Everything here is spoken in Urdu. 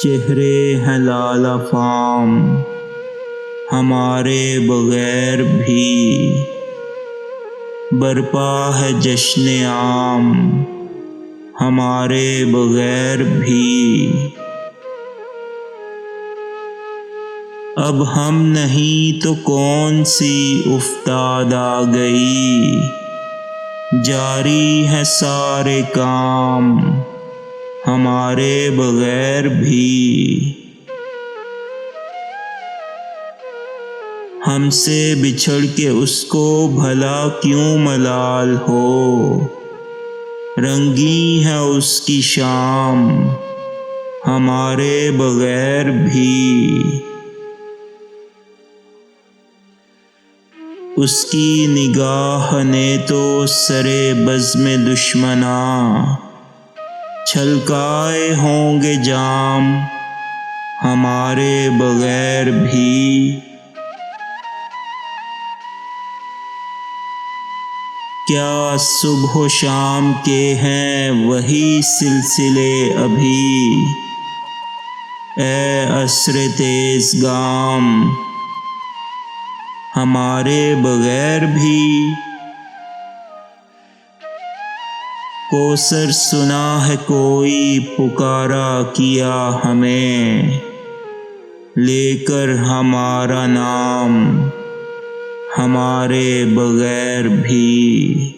چہرے ہیں لال فام ہمارے بغیر بھی، برپا ہے جشن عام ہمارے بغیر بھی۔ اب ہم نہیں تو کون سی افتاد آ گئی، جاری ہے سارے کام ہمارے بغیر بھی۔ ہم سے بچھڑ کے اس کو بھلا کیوں ملال ہو، رنگیں ہے اس کی شام ہمارے بغیر بھی۔ اس کی نگاہ نے تو سرے بزم دشمناں چھلکائے ہوں گے جام ہمارے بغیر بھی۔ کیا صبح و شام کے ہیں وہی سلسلے ابھی، اے عصر تیز گام ہمارے بغیر بھی۔ کوثر سنا ہے کوئی پکارا کیا ہمیں، لے کر ہمارا نام ہمارے بغیر بھی۔